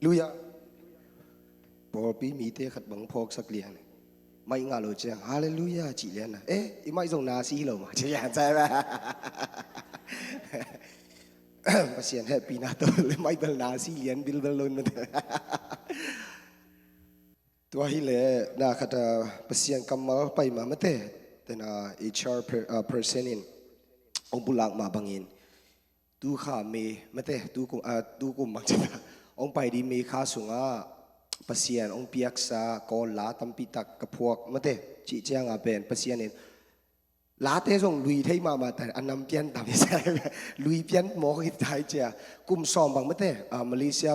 ลุยพอปีมีเตะขัดบังพอกสักเลียนไม่งาโลเจียงฮาเลลูยาจีเลียนนะอีไม่ส่งนาซีเรามาเจียนใจไหมมาเสียนแฮปปี้นาโตเลยไม่เป็นนาซีเลียนบิลเบลลุนมันตัวฮิเลน่าขัดมาเสียนกำมาไปมาไม่เตะแต่น่า HR person in องบุลักมาบางอินดูข้ามีไม่เตะดูกุมบางทีองไปดีมีข้าสูงpasien ong piaksa ko la tampitak kaphuak mate chi chianga pen pasien in la te jong lui thei ma ta anam pian tam sa lui pian mo ki thai cha kum som bang mate malaysia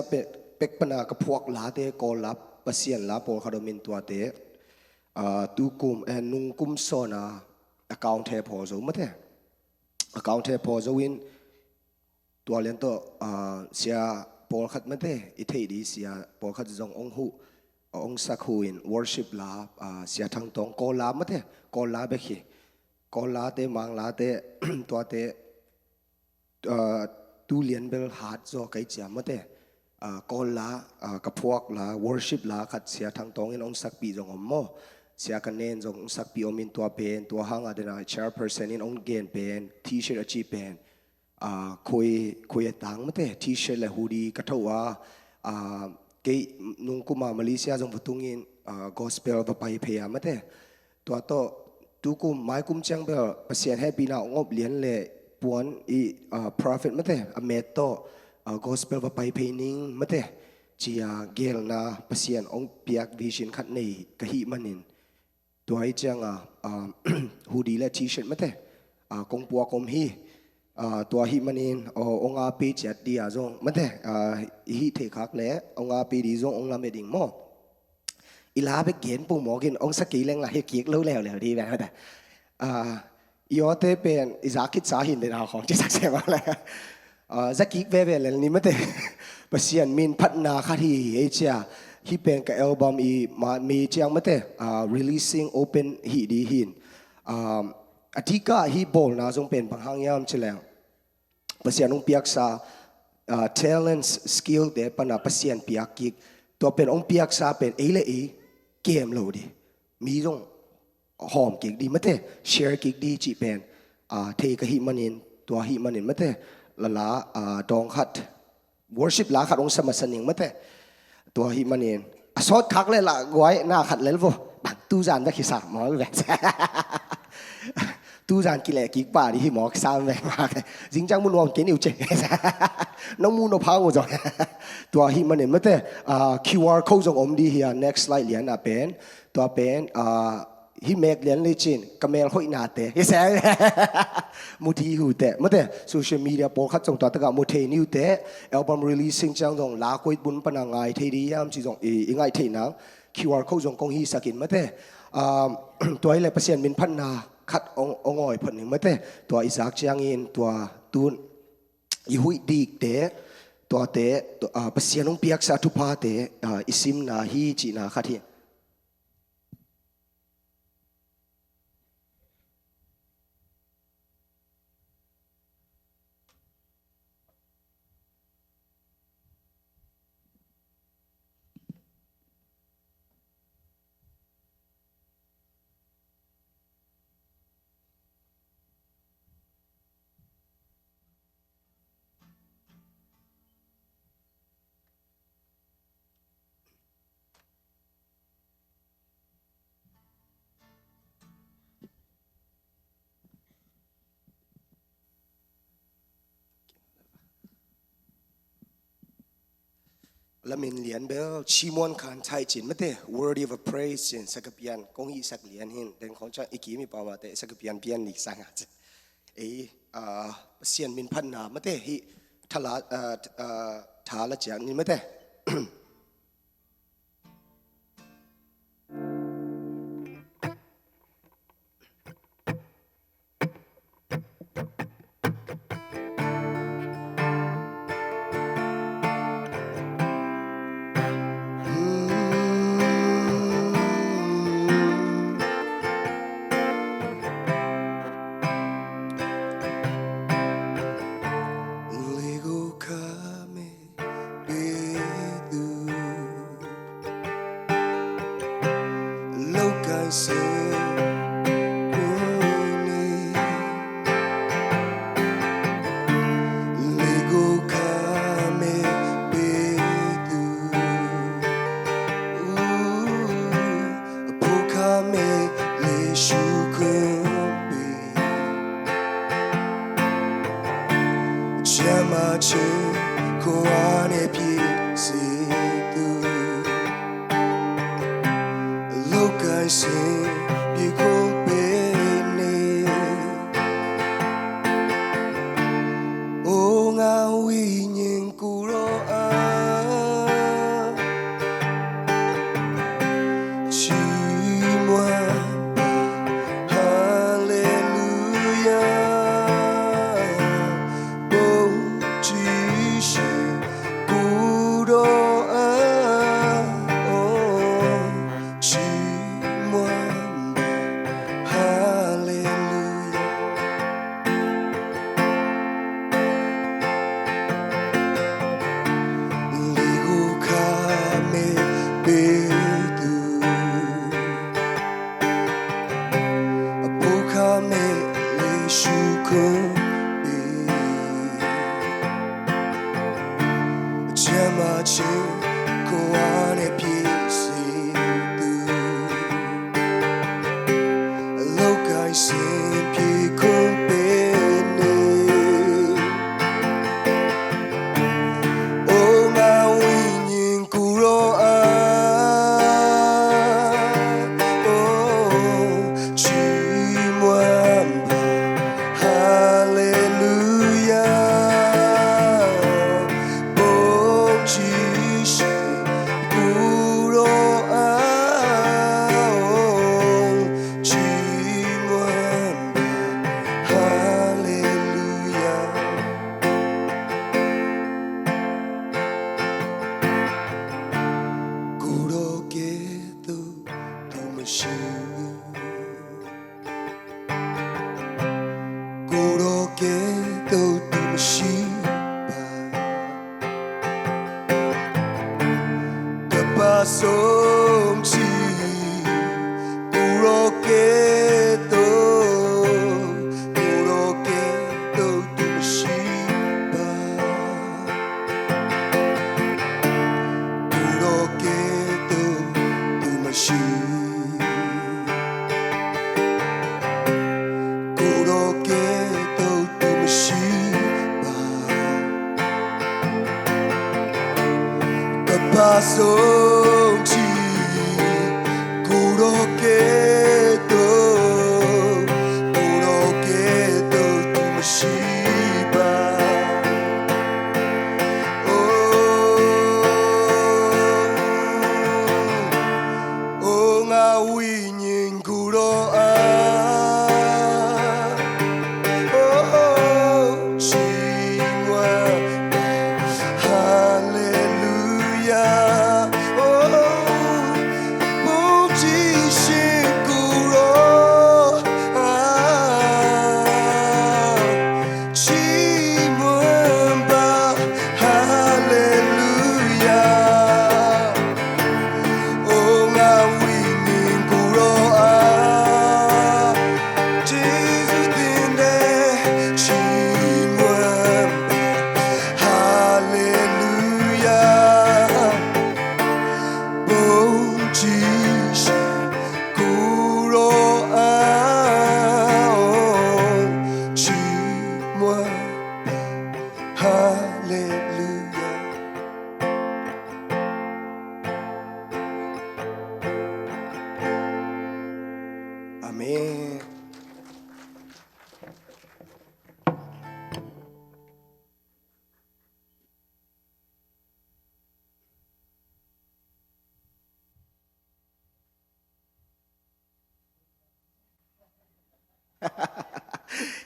pek pana kaphuak la te ko la pasien la por khadomin tua te tu kum en nung kum so na account he pho zo mate account he pho zo in tua len to sia Paul khat mate ithei di sia Paul khat jong ong sak huin worship la sia thang tong ko la mate ko la be khi ko la te mang la te to te tu lian bel hat zo kai cha mate ko la ka phuak la worship la khat sia thang tong in ong sak pi jong mo sia kan nen jong ong sak pi omin to pen to hanga de na chairperson in ong gen pen t-shirt achi penคุยต่างมั้งแต่ที่เชลล์ฮูดีกระทว่าเกยนุ่งกุมามาเลเซียจงประตุงินgospel ไปเพียมั้งแต่ตัวโตตุกุมไม้กุมเชียงเบลเปเสียนให้ปีน่างบเลี้ยนเล่ปวนprophet มั้งแต่อเมโตgospel ไปเพียนิงมั้งแต่จีเกลนาเปเสียนองเปียกวิชินขัดในกะหิมันินตัวไอ้เจ้าฮูดีและที่เชลมั้งแต่กงปัวกงฮีตัวฮิมันินองอาปีจัดดีอาจงมันเถอะฮิเทคักเล่องอาปีดีจงองลำเมดิงโมอีลาไปเขียนปุ่มหมอกินองสกีเล่งละเฮกิกเล่าแล้วดีแบบนั้นยอเตเป็นอิจากิดสาหินเดนาของจิสักเสมาเลยสักกิกเวเลยนี่มันเถอะเปเซียนมินพัฒนาคดีเอเชียฮิเป็นกับอัลบั้มอีมามีเจียงมันเถอะreleasing open ฮิดีหินอธิกาฮิบอลนะจงเป็นบางหางยามเฉลียงภาษาองเปียกซาtalents skill เดปนะภาษาเปียกกิกตัวเป็นองเปียกซาเป็นเอเลเกมโลดีมีจงหอมกิกดีมั้ยเตะ share กิกดีจีเป็นเทกหิมันินตัวหิมันินมั้ยเตะละดองขัด worship ละขัดองสมัสนิงมั้ยเตะตัวหิมันินสอดคักเลยละก้อยหน้าขัดเลยบ่บังตู้จานได้ขี้สามหมอแบบตู้จานกิเลกิกป่าดิที่หมอกซ้ำไปมากจริงจังมุนวงกินอยู่เจ๊น้องมูนพาวจงตัวหิมันเนี่ยเมื่อแต่QR code จงอมดีเฮีย next slide เหรียญอ่ะเป็นตัวเป็นฮิเมกเหรียญลิจินกเมลห้อยนาเตะเฮ้ยแซ่มุทีหูเตะเมื่อแต่โซเชียลมีเดียโปรคัดจงตัวตะกะมุเทนิวเตะอัลบั้ม releasing จังจงลาคุยบุญปนังไงเทดียามจีจงอีไงเทนัง QR code จงกงฮีสกินเมื่อแต่ตัวไอ้เลยเปอร์เซ็นต์มินพันนาคัดองอ่อยผลหนึ่งไม่เตะตัวอิสากเชียงอินตัวตูนอีหุยดีเตะตัวเตะเปอร์เซ็นต์องเปียกสาธุพาเตะอิซิมนาฮีจีนาคัดที่ละมินเหรียญเบลชิมอนขันไทยจินไม่เตะ worthy of praise จินสักเปียนกงฮีสักเหรียญหินเดินของจ้าอีกีมีปาวาเตะสักเปียนเปียนอีกสังอาจเสียนมินพันนาไม่เตะฮิทลาทาละเจียงนี่ไม่เตะLego kame bedu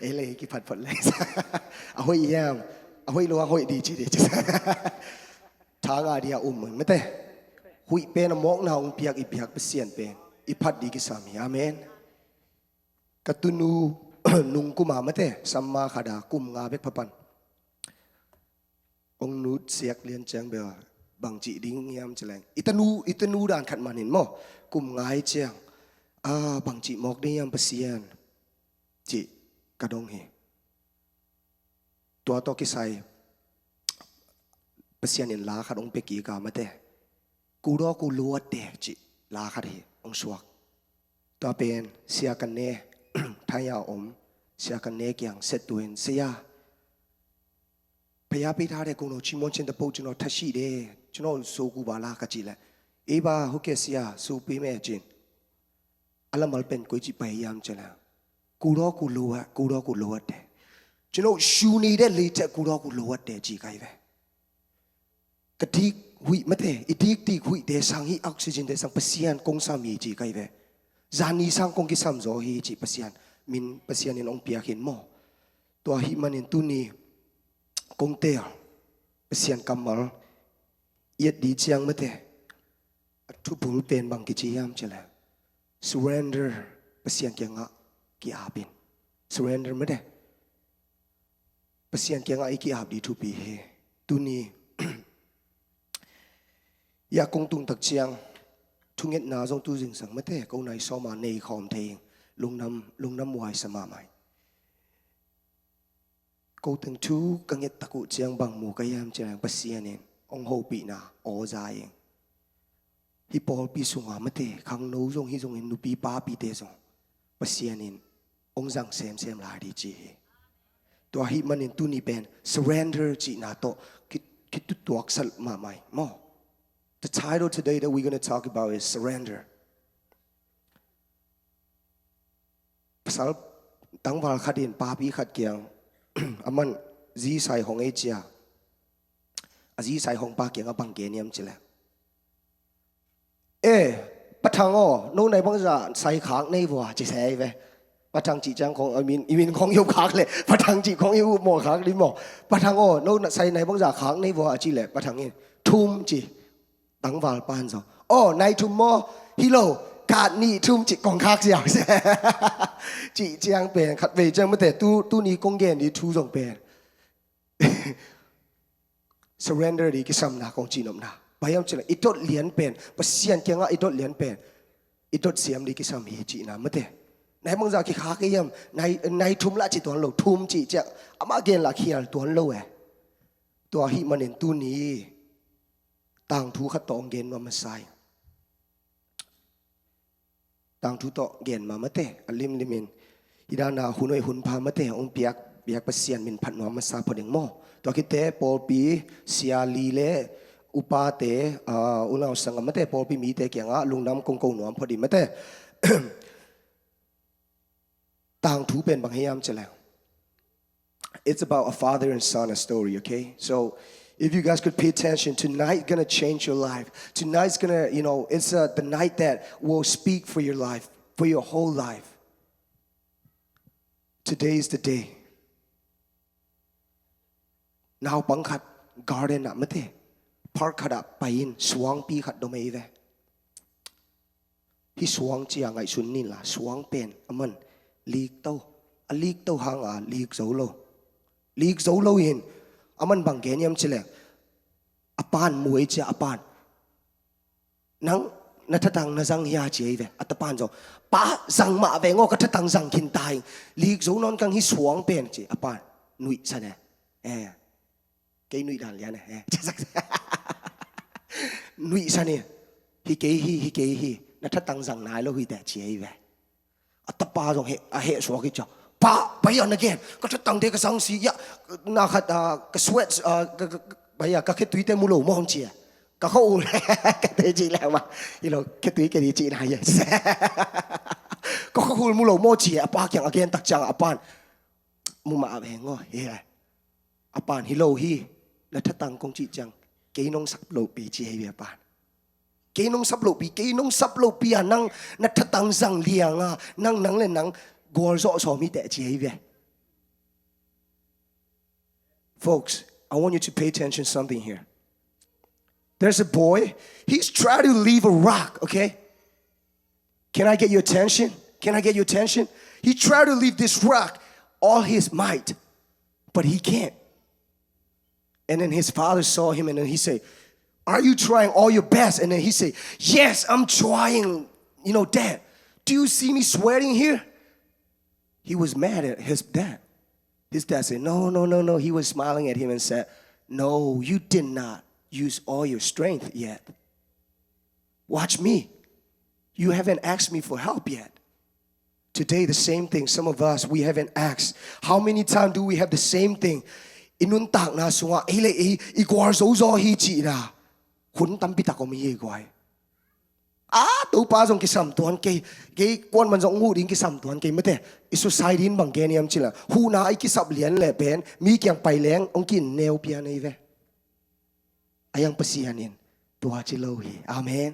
Ele ki phat phat le ahoi yam ahoi lo ahoi di chi de chi tha ga dia mate hui pen mok na ong piak I piak pasien pen I phat di ki sami amen katunu nung kuma mate samma khada kum nga bek phapan ong nut siak lian chang be bang chi ding yam cheleng itanu dan khat manin mo kum ngai chiang บางจีมอกได้ยังเปษียนจีกระดงเฮตัวโตกิไซเปษียนอินลาขัดองเปกีกามาเตกูรอกูลัวเตจีลาขัดเฮองสวกตัวเป็นเสียกันเน่ทายาอมเสียกันเน่เกียงเสร็จตัวเองเสียพยาพิธาเด็กกูโนชิมอนเชนตะปูจุนอทัชชีเดจุนอสูกูบาลากจีแหละเอบาฮุกเกเสียสูปีเมจินอัลลัมลเป็นกุยจิพยายามเจนะกูรอกูลัวกูรอกูลัวเตจุนอชูนีเดลีเจกูรอกูลัวเตจีไกเวกะทิหุยมะเตอิทิกติหุยเดสังฮีออกซิเจนเดสังเปเซียนกงสามีจีไกเวจานีสังกงกิสัมโซฮีจีเปเซียนมินเปเซียนอินองเปียขินโมตัวฮิมันอินตุนีกงเตียเปเซียนกัมมัลเอียดดีเจียงมะเตทุบุลเป็นบางกิจยามเจละ surrender เปเซียนเกียงะกีอาบิน surrender มะเตเปเซียนเกียงะอีกีอาบดีทุปีเฮตุนีอยากกงตุงตักเชียงทุงเงินนาจงตู้จึงสังมะเตกูนายซ้อมาในขอมเทงลุงน้ำวายสมาใหม่กูถึงทูกังเงินตะกุเชียงบางหมู่กยามเจียงเปเซียนเององโฮปีนาโอใจเองฮิปอลปีสุงามะเตขังโนจงฮิจงเห็นนุปีป้าปีเตจงเปเซียนเององจังเซมลายดีจีตัวฮิมันเองตุนีเป็น surrender จีนาโตคิดตัวอักษรมาใหม่มอThe title today that we're going to talk about is surrender. ภาษาตั้งวาลขัดเดินปาปีขัดเกียงอามันจีใส่ของเอเจียจีใส่ของปาเกียงบังเกเนียมจิละปะทังอ๋อโน่นในบางจะใส่ขางในวัวจีใส่ไปปะทังจีจังของอีมินของยุบขางเลยปะทังจีของยุบหมอขางลิมหมอปะทังอ๋อโน่นใส่ในบางจะขางในวัวจีเลยปะทังนี่ทุ่มจีตั้งวาลปานสองโอ้ในทุ่มโมฮิโลกาดนี่ทุ่มจิกองคักเสียวจีเจียงเป็นขัดเวจังมาแต่ตู้นี้กงเกนดีทูส่งเป็น surrender ดีกิสัมนาของจีนอมนาพยายามจะอิดดเลียนเป็นภาษาเกียงอ่ะอิดดเลียนเป็นอิดดเสียมดีกิสัมฮีจีนามาแต่ในบางจากิขาเกียมในทุ่มละจิตัวโลทุ่มจีเจ้าอามาเกนละเขียลตัวโลตัวฮิมันเห็นตู้นี้ต่างทูขัดตองเกนมาใส่ต่างทูตอเกนมาเตะลิมินอีดานาหุ่นไอหุ่นพามาเตะองเปียกเปเซียนมินพันนวมาซาพอดึงโมตัวคิดเตะปอปีเสียลีเล่อุปาเตะอุลาสังมาเตะปอปีมีเตะเกียงลุงน้ำกงนวมพอดีมาเตะต่างทูเป็นบางเฮียมจะแล้ว It's about a father and son a story, okay? So.If you guys could pay attention, tonight's gonna change your life. Tonight's gonna, it's the night that will speak for your life, for your whole life. Today is the day. Now, bangkat garden at mate, park kat at pain, swang pi kat domeive. He swang chiang ay sunin la, swang pen, aman, leak tau hang leak zolo in.aman banggen yam chile apan muai cha apan nang nathatang na jang ya che ve atapan jo pa jang ma ve ngo ka thatang jang kin tai lik zo non kang hi suang pen che apan nui sa ne ke nui dan lia ne nui sa ne hi ke hi nathatang jang nai lo hi ta che ve atapa jo he so ki cha pa bayan again ka thatang de ka sang si ya na khat ka sweat baya ka ke tui te mu lo mong chi ka khâu ka te chi la ma ke tui ke di chi na ya ka khâu mu lo mo chi pa kyang again tak chang apan mu ma ve ngo apan hi lo hi la thatang kong chi chang ke nong sap lo pi chi he apan ke nong sap lo pi nang na thatang jang liang nang le nang gol so mi te chi he Folks, I want you to pay attention to something here. There's a boy, he's trying to leave a rock, okay? Can I get your attention? He tried to leave this rock all his might, but he can't. And then his father saw him and then he said, are you trying all your best? And then he said, yes, I'm trying, Dad. Do do you see me sweating here? He was mad at his dad. His dad said, no. He was smiling at him and said, no, you did not use all your strength yet. Watch me. You haven't asked me for help yet. Today, the same thing. Some of us, we haven't asked. How many times do we have the same thing? Inuntak na sunga, igwar zo hi chi na. Hun tam pita ko mi igwai. Tu pa zong kisam tuan ke kwan man zong ngu ding kisam tuan ke mate society in bang geniam chila hu na ai kisap lian le pen mi kyang pai leng ong kin neo pian ai ve ayang pasianin tua chilo hi amen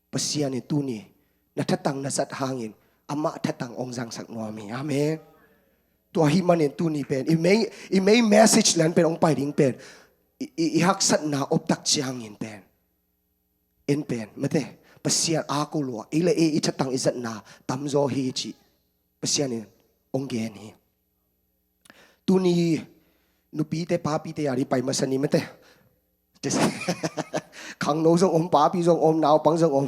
pasianin tu ni na thatang na sat hangin ama thatang ong jang sak no mi amen tua hi manin tu ni pen i may message lan pen ong pai ding pen i hak sat na op tak chiang in pen en pen mate pasian ako lo ila ithatang izat na tamzo hi chi pasianin onggen hi tuni nupi te papi te ari pai masani mate khang no jong om papi jong om naw pang jong om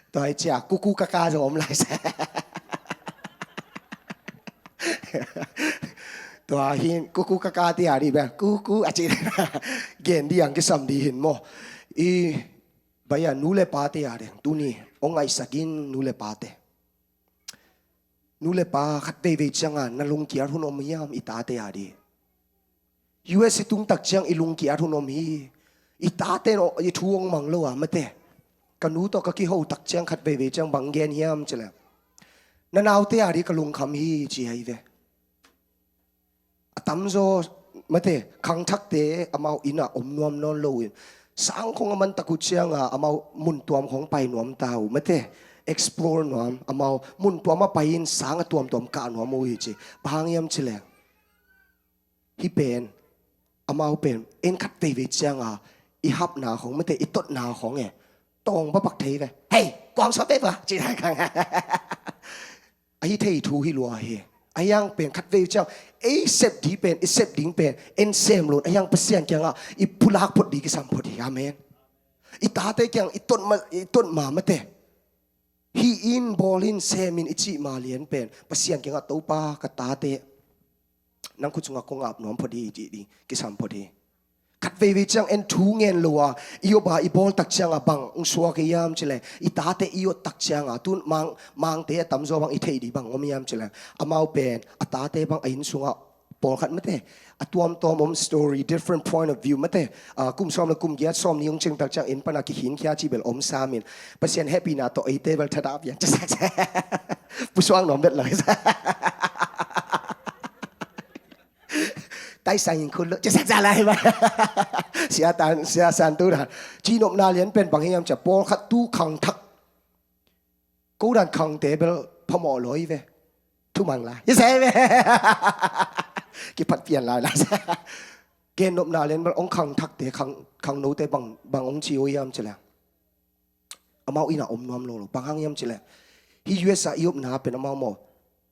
toi chia kuku kaka jong om lai sa to hin kuku kaka te ari ba kuku achi gen diang ke sam di hin mo Baya nule pate yare tuni ongai sakin nule pate nule pa khatte ve changa nalung kiar hunom yam itate yare US tung tak chang ilung kiar hunom hi itate no i thuong manglo amate kanu to ka ki ho tak chang khat ve chang banggen yam chela nanaute yare kalung kham hi chi hai ve atamzo mate khang thak te amau ina omnom non loin sang kong aman takut siya nga amaw muntuam kong pay nuam tao mate explore nuam amaw muntuam apayin sang atuam tuam ka nuam mo hichi bahangyam chile hipen amaw pen en kat ve siya nga ihap na kong mate itot na kong tong bapak thei ve hey kwang so te ba chi hai kang ai thei thu hi lua hi ayang pen kat ve siya sep di pen sep ding pen en sem lon ayang pasian kyang I pulak pot di kisam pot hi amen itate kyang iton ma mate hi in bolin semin ichi malien pen pasian kyang topa katate nang kuchunga kongap nom pot di kisam pot hi kat ve chang en thu ngen lowa iyo ba I bol tak chang bang ung suwa ke yam chile itate iyo tak chang tun mang te tamzo bang ithei di bang om yam chile amau pen atate bang ain sunga pol khat mate atuam tom om story different point of view mate kum som la kum giat som ni ung cheng tak chang in pana ki hin kya chi bel om samin pasien happy na to ai table thadap yan just pusuang nom bet lai tay sang khun lo just ra lai ba sia san tu da chi nom na lian pen bang yam cha pol khat tu khang thak ko dan khang table phamo loi ve thu mang la yes ve ki pat pian la gen nom na lian ong khang thak te khang no te bang ong chi o yam chela amau ina om nom lo bang hang yam chela hi US yop na pen amau mo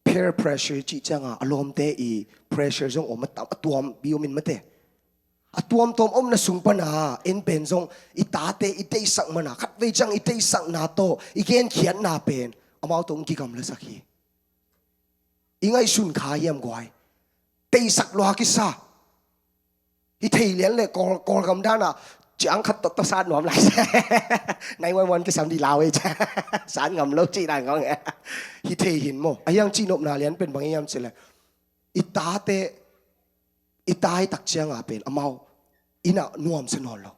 peer pressure chi changa alom te I pressure zong om atuam biomin mate atuam tom om na sungpana en pen zong itate itei sak mana khat ve chang itei sak na to igen khian na pen amau tong ki kam la sakhi ingai sun kha yam gwai tei sak lo ki sa I thei lian le kol kam dana chang khat to san nom lai nay wan ki sam di lao cha san ngam lo chi dan ngong hi thei hin mo ayang chi nop na lian pen bang yam chele itai tak chiang a pen amau ina nuam sanol lo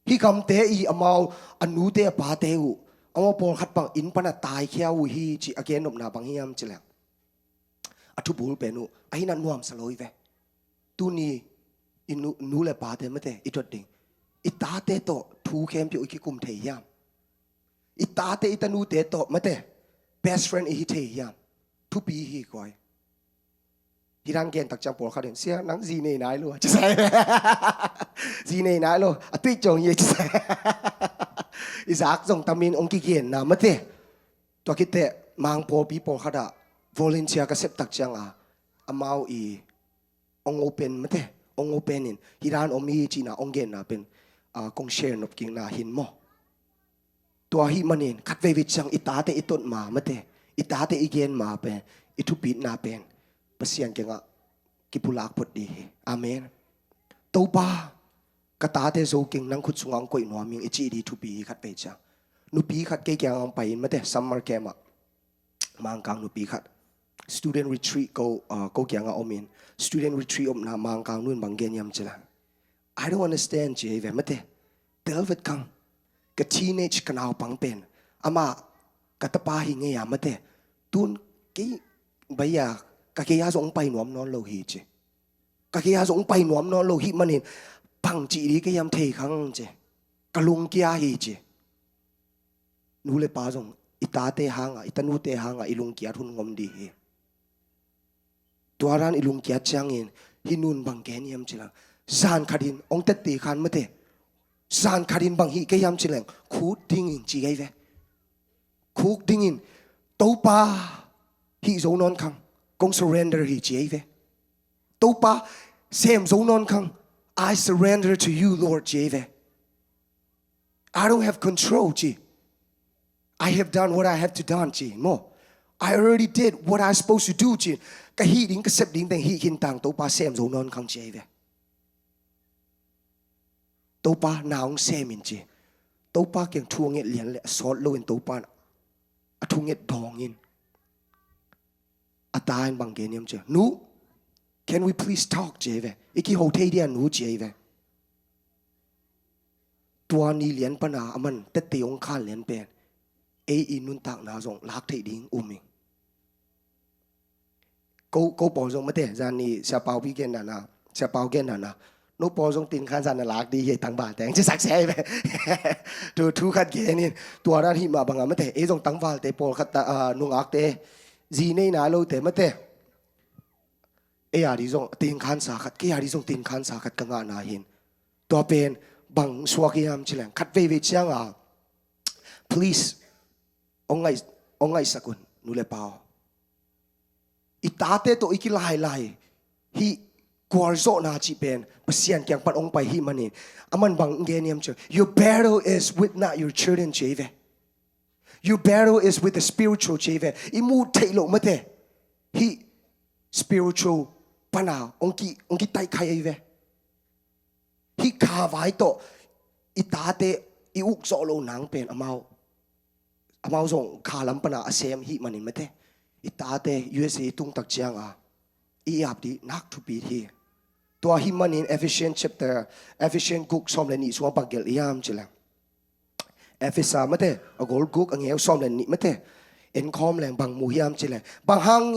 hi kam te I amau anu te pa te u amau pol khat pang in pana tai khia u hi chi again nop na bang yam chele athu bul penu aina nuam saloi ve tu ni inu nu le pa te mate itot ding itate to thu kem pi ki kum thei yam itate itanu te to mate best friend I thei yam thu pi hi koi hirang gen tak chang pol kha den sia nang ji nei nai lo cha sai ji nei nai lo atui chong ye cha sai izak jong tamin ong ki gen na mate to kite mang po pi pol kha da volunteer ka sep tak chang amau I ong open mate ong open in hiran omi china ong gen na pen kong share nop king na hin mo tua hi manin khat ve vi chang itate itot ma mate itate igen ma pen itu pit na pen pasian kenga kipulak pot di amen to pa katate zo king nang khut sungang koi no ming ichi di tu pi khat ve chang nu pi khat ke kyang pai mate summer camp mang kang nu pi khat student retreat ko kyang omin student retreat om na mang kang nun banggen yam chila I don't understand je ve mate delvet kang ka teenage kanao pang pen ama katapa hi nge ya mate tun ki baya ka ke ya zong pai nuam non lo hi che ka ke ya zong pai nuam non lo hi manin pang chi ri ke yam thei khang che ka lung kya hi che nu le pa zong itate hanga itanu te hanga ilung kya thun ngom di hi tuaran ilung kya changin hinun bang ken yam chila san khadin ong tet ti khan mate san khadin bang hi ke yam chileng khu dingin chi gai ve khu dingin to pa hi zo non khang kong surrender hi chi ve to pa sem zo non khang I surrender to you Lord chi ve I don't have control chi I have done what I have to done chi mo I already did what I supposed to do chi ka hi ding ka sep ding teng hi kin tang to pa sem zo non khang chi ve to pa naung semin chi to pa kyang thuang et lian le sot lo in to pa athung et dong in atain bang geniam che nu can we please talk je ve iki ho thei dia nu je ve tua ni lian pa na aman te teong khan lian pen e inun tak na zong lak thei ding uming ko po zong mate zan ni sa pau pi gen na sa pau gen na no po zong tin khan san na lak di ye tang ba teng che sak se ve tu thu khat ge ni tua ran hi ma bang mate e zong tang wal te pol khat ta nung ak te ji nei na lo te mate e ya ri zong tin khan sa khat ke ya ri zong tin khan sa khat ka nga na hin to pen bang swak yam chilang khat ve ve chang please ongai sakun nu le pao itate to ikilai lai hi kwarzo na chi pen pasian kyang pat ong pai hi manin aman bang ngeniam che your battle is with not your children cheve your battle is with the spiritual cheve imu thailo mate hi spiritual pana ongki tai khai ve hi kha vai to itate I uk zo lo nang pen amao zong kha lam pana asem hi manin mate itate USA tung tak chiang I ap di nak to be hi to hi manin Ephesian cook som le ni so bagel yam chila Ephesa mate agol cook angeu som le ni mate en khom leng bang mu yam chile bang hang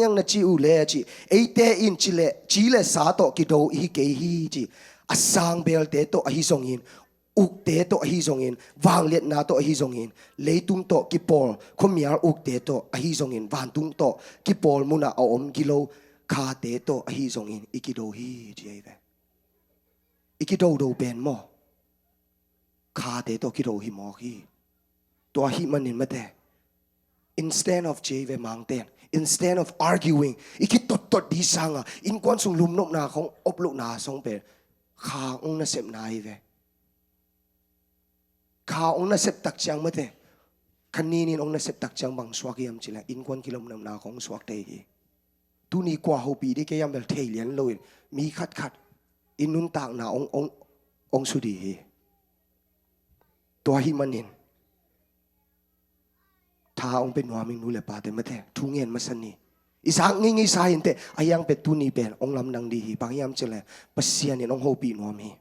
yang na chi u le chi eite in chile chi le sa to ki do hi ke hi chi asang bel te to hi song in uk te to hi song in wang let na to hi song in leitung to ki pol khomiar uk te to hi song in van tung to ki pol muna om kilo kha te to hi song in ikido hi chi ai ve ikido do ben mo kha te to ki do hi mo hi to hi manin mate instead of jave mountain instead of arguing ikitot di sanga in kwan sung lumnop na khong oplo na song pe kha ong na sep nai ve kha ong na sep tak chang mate khanin ong na sep tak chang bang swak yam chila in kwan kilom nam na khong swak te hi tu ni kwa ho pi di ke yam bel thei lian loin mi khat in nun tak na ong su di hi to hi manin tha ong pe nuaming nu le pa te mate thungen masani isang ngi sa hin te ayang pe tu ni pen ong lam nang di hi bang yam chele pasian in ong ho pi nuam hi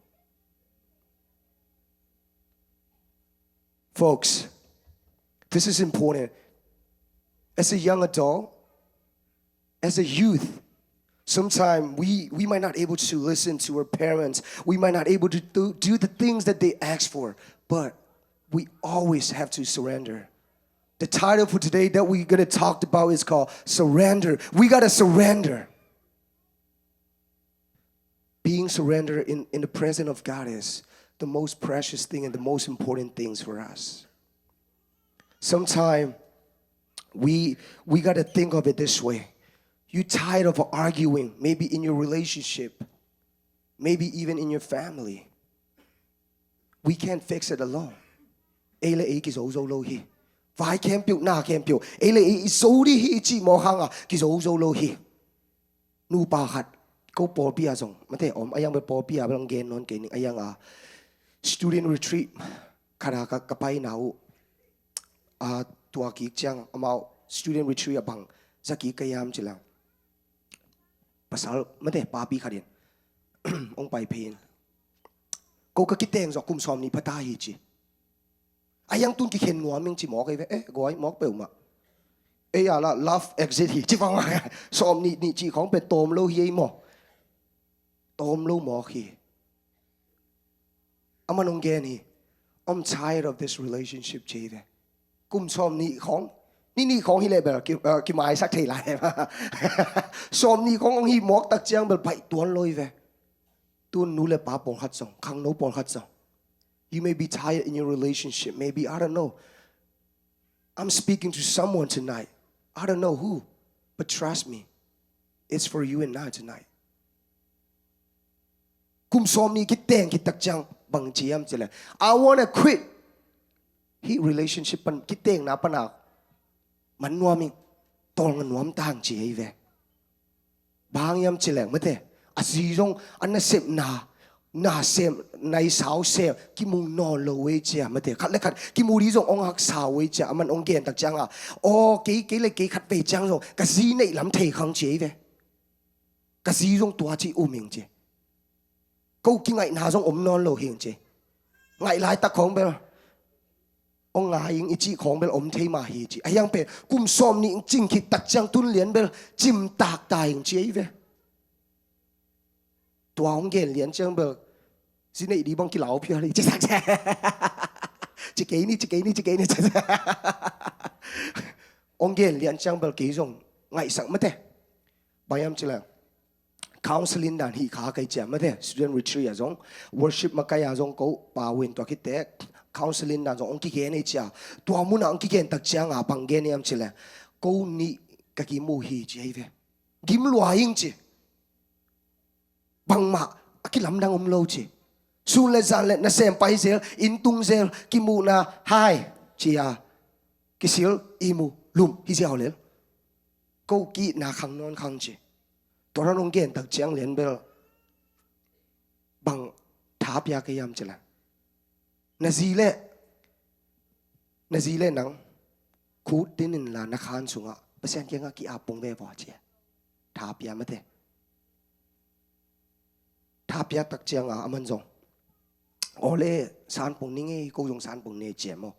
folks this is important as a young adult as a youth sometimes we might not able to listen to our parents we might not able to do the things that they ask for but we always have to surrender. The title for today that we're going to talk about is called Surrender. We got to surrender. Being surrendered in the presence of God is the most precious thing and the most important things for us. Sometimes we got to think of it this way. You're tired of arguing, maybe in your relationship, maybe even in your family. We can't fix it alone. le ki zo lo hi vai kem piu na kem piu le zo ri hi chi mo hanga ki zo lo hi nu pa khat ko por pia zong mate om ayang be por pia bang gen non ke ni ayang student retreat khara ka pai nau tua ki chang amao student retreat abang zaki kayam chilang pasal mate pa pi kharin ong pai pin ko ka kiteng zo kum som ni pata hi chi ayang tun ki khen nuam chi mo kai ve goi mok pe ma ya la love exit hi chi wang som ni chi khong pe tom lo hi mo tom lo mo hi amanong gen hi I'm tired of this relationship chi ve kum som ni khong ni khong hi le bel ki mai sak thei lai som ni khong hi mok tak chiang bel pai tuan loi ve tun nu le pa pong hat song khang no pong hat song you may be tired in your relationship maybe I don't know I'm speaking to someone tonight I don't know who but trust me it's for you and I tonight kum som ni ki teng ki tak chiang bang chiam chile I want to quit hi relationship pan ki teng na pana man nuami tol ngan nuam tang chi ai ve bang yam chileng mate asi jong an sep na sem nai sao sem ki mu no lo we chia mate khat le khat ki mu ri jong ong hak sao we chia man ong gen tak chang o ke le ke khat ve chang jong ka si nei lam thei khang chi ai ve ka si jong tua chi u ming chi câu ki ngai na jong om non lo hing chi ngai lai tak khong be ông ngài in chỉ khong bel om thei ma hi chi ayang pe kum som ni ching ki tak chang tun lian bel chim tak ta ing chi ve tua ong gen lian chang bel si nei di bang ki lao phia li chi sak che chi ke ni ong gen lian chang bel ki jong ngai sak ma te bayam chi la counseling dan hi kha kai cha ma te student retreat a jong worship ma kai a jong ko pa win to ki te counseling dan ong ki gen ei cha tua mun ang ki gen tak chiang bang gen yam chile ko ni ka ki mu hi chi ve gim lua ing chi bang ma ki lam dang om lo chi su le zan le na sem pai zel in tung zel ki mu na hai chi ki sil imu lum hi zel le ko ki na khang non khang chi to ran ong gen tak chiang len bel bang tha pya ke yam chila na zile nang khu tinin la na khan sunga pasyan ke nga ki apong ve wa che tha pya mate tha pya tak chiang aman jong ole san pong ninge ko jong san pong ne che mo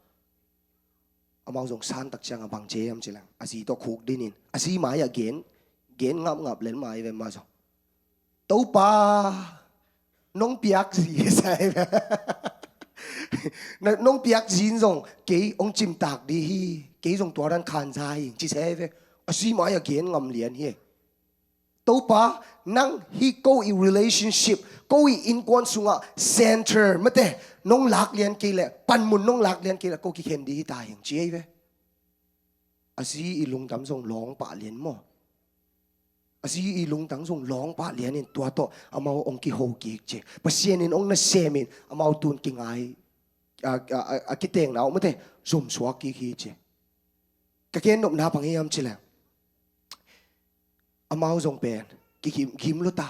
amao jong san tak chiang bang che am chilang asi to khuk dinin asi ma ya gen ngap len mai ve ma jong to pa nong piak si sai nong piak zin zong ke ong chim tak di hi ke zong tua ran khan sai chi se ve asi ma ya gen ngam lian hi to pa nang hi ko I relationship ko I in kwan sunga center mate nong lak lian ke le pan mun nong lak lian ke le ko ki khen di ta hing chi ve asi I lungdam zong long pa lian mo asi I lungdam zong long pa lian in tua to amao ong ki ho ki che pasien in ong na semin amao tun ki ngai kiteng na mate zum swak ki hi che ka ken nom na pang yam chila amao zong pen ki kim lo ta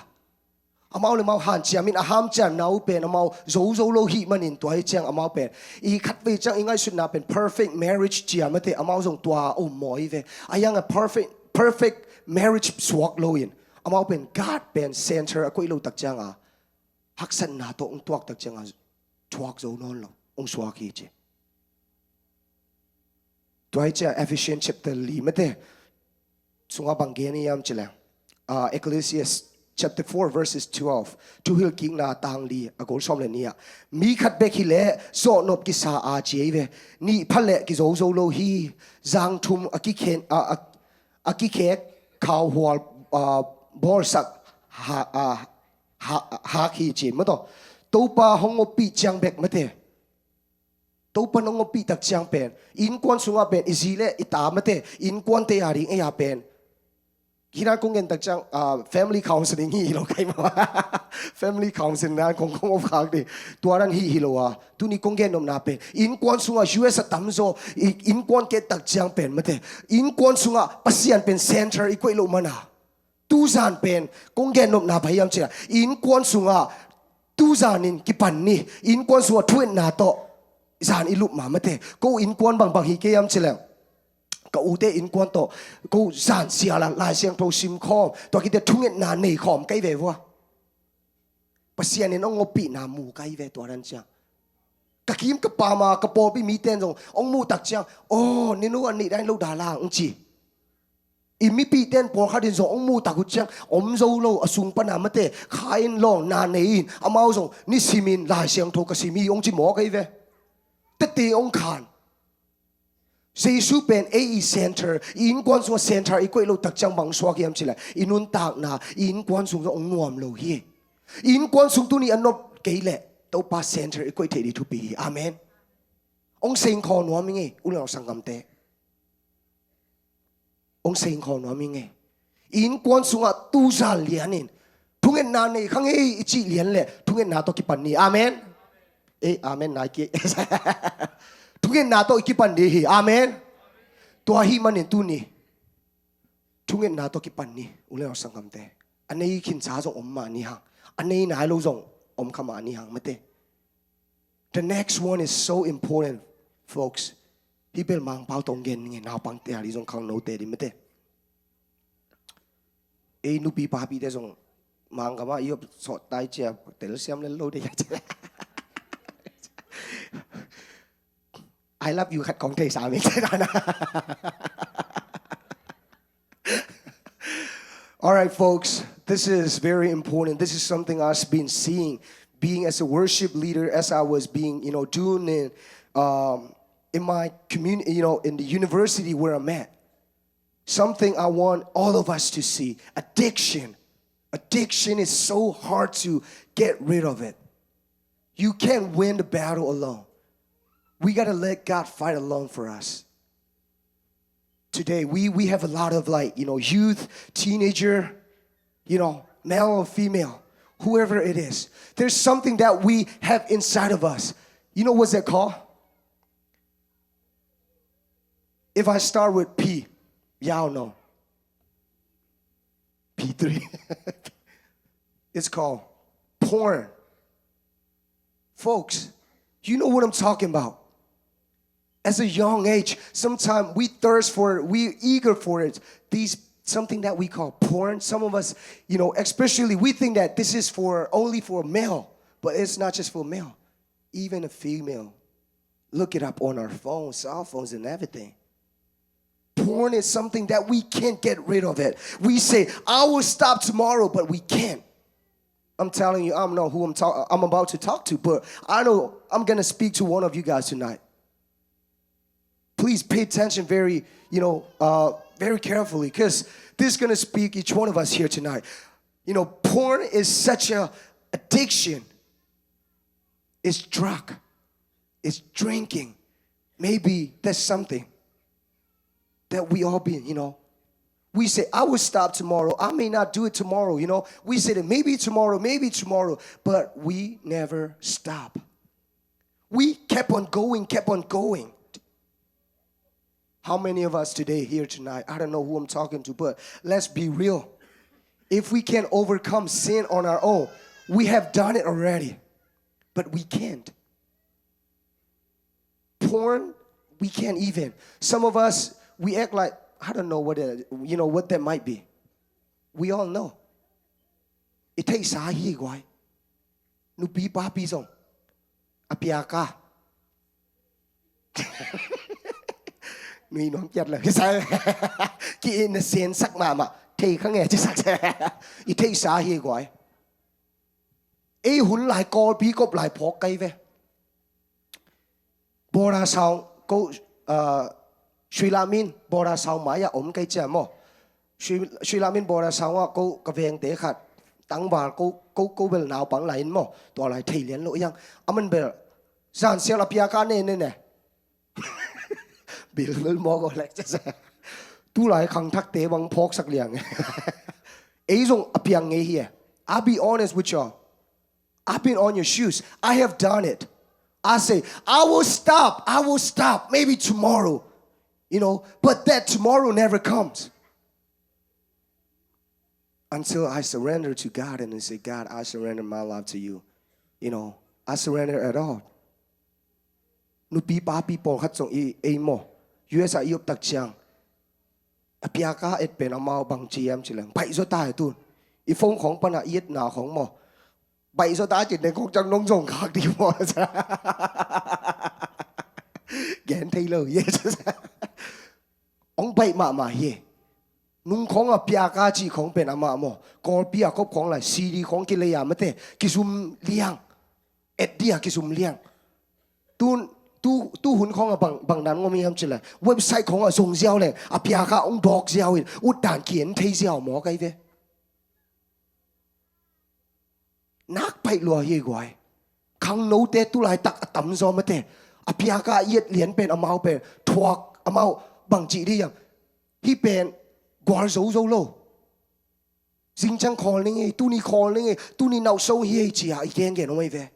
amao le mau han chiamin aham chan nau pen amao zo lo hi manin toy chang amao pen I khat ve chang ingai should na pen perfect marriage chiamate amao zong tua o moi ve ayang a perfect marriage swak lo in amao pen god pen center akoi lo tak chang haksan na to ong tuak tak chang thuak zo non lo ong swak hi che toy cha Ephesians chapter 5 mate sunga bangeni yam chila Ecclesiastes chapter 4 verses 12 to hil king na tang li agol som le nia mi khat be khile so nop ki sa a chi ve ni phale ki zo lo hi zang thum aki khen aki khek khaw hwal bol sak ha khi chi ma to pa hongo pi chang bek mate to pa hongo pi tak chang pen in kwan sunga pen izile ita mate in kwan te ari e ya pen Kira kung gen takjang family counseling hi lo kai ma family counseling nan kong kong of khak de tuaran hi lo wa tu ni kong gen nom na pen in kwan sunga US tamzo in kwan ke takjang pen mate in kwan sunga pasian pen center ikoi lo mana tu zan pen kong gen nom na bhayam chira in kwan sunga tu zanin ki pan ni in kwan sunga thuin na to zan ilup ma mate ko in kwan bang hi ke yam chilaก็อุเตอินกวนโตก็สานเสียละลายเสียงโปรซิมคอมตัวกิเตทุ่งเงินนาในคอมใกล้เววะภาษาเนี่ยน้องงปีนามูใกล้เวตัวนั้นจ้ะกะคิมกะปามากะปอปีมีเต้นจงองมูตักจ้ะโอ้นี่นู้นนี่ได้ลูกดาราองจีอิมีปีเต้นปอข้าดินจงองมูตักกุจ้ะอมโซโลอสุงปนามะเตขายลองนาในอินอามาจงนี่ซิมินลายเสียงโทกะซิมีองจีหมอใกล้เวแต่ตีองขานJesu pen AE center in kwan sung center ikoi lo takjang bang swak yam chila inun tak na in kwan sung ong nuam lo hi in kwan sung tu ni anop keile to pa center ikoi thei tu pi amen ong sing kho nuam nge ulo sangam te ong sing kho nuam nge in kwan sung a tu za lianin thungen na nei khang e chi lian le thungen na to ki pan ni amen amen na ki Tungen nato ikipan ni amen. Tuahi manin tu ni. Tungen nato kipan ni ule or sangam te. Anei kin sa zong omma ni hang. Anei na lo zong om kama ni hang mate. The next one is so important, folks. People mang pao tong gen nge na pang te ali zong kang no te di mate. Nu pi pa pi te zong mang kama iyo so tai chia tel siam le lo de ya. I love you ขัดของเทสามีใช่ไหม All right, folks, this is very important. This is something I've been seeing, being as a worship leader, as I was being, doing in my community, in the university where I'm at. Something I want all of us to see: addiction. Addiction is so hard to get rid of it. You can't win the battle alone. We got to let God fight alone for us. Today, we have a lot of youth, teenager, male or female, whoever it is. There's something that we have inside of us. You know what's that called? If I start with P, y'all know. P3. It's called porn. Folks, you know what I'm talking about. As a young age, sometimes we thirst for it, we eager for it. Something that we call porn. Some of us, especially we think that this is only for male, but it's not just for male. Even a female. Look it up on our phones, cell phones and everything. Porn is something that we can't get rid of it. We say, I will stop tomorrow, but we can't. I'm telling you, I don't know who I'm about to talk to, but I know I'm going to speak to one of you guys tonight. Please pay attention very carefully, because this is going to speak each one of us here tonight. Porn is such a addiction. It's drug. It's drinking. Maybe that's something that we all been, We say, I will stop tomorrow. I may not do it tomorrow, We say that maybe tomorrow, but we never stop. We kept on going. How many of us today here tonight, I don't know who I'm talking to, but let's be real. If we can overcome sin on our own, we have done it already, but we can't. Porn, we can't even. Some of us, we act like, I don't know what that might be. We all know. It takes sahi guai. Nu pi pa pi song. Apiaka. Nuôi nó chặt là cái sao chị nó xén sắc mà thì không nghe chứ sắc ít thấy sao hi gọi ấy hun lại co bí cọp lại phó cây về bò ra sau cô Sri Lamin bò ra sau mãi ya ốm cây chè mò Sri Lamin bò ra sau á cô cà phê tế khát tăng vào cô bên nào bằng lại mò toàn lại thầy liền lỗi yang mình bây giờ xem là pia cá nè Bill mo go like this. tu lai khang thak te bang phok sak liang ei zong apiang nge here. I'll be honest with y'all. I've been on your shoes. I have done it. I say, I will stop, maybe tomorrow, but that tomorrow never comes. Until I surrender to God and I say, God, I surrender my life to you. I surrender at all. Nupi papi po khat song e mo. US a iop tak chiang. Apiaka et pen amao bang chiam chilang. Bai zo tai tu. I phong khong pana iet na khong mo. Bai zo ta chit ne khong chang nong jong khak di mo. Gen Taylor yes. Ong bai ma he. Nung khong apiaka chi khong pen ama mo. Kor pia kop khong lai CD khong ki le ya mate kisum liang. Et dia kisum liang. Tu hun khong bang nan ngo mi ham chila. Website khong song jiao le. Apiaka ong dog jiao in. Ut dan kien thei jiao mo kai ve. Nak pai lo ye guai. Khang no te tu lai tak tam zo mate. Apiaka yet lien pen amao pen thuak amao bang chi di yang. Hi pen gwar zo zo lo. Jing chang calling e tu ni calling e tu ni nau so hi chi a igen gen oi ve.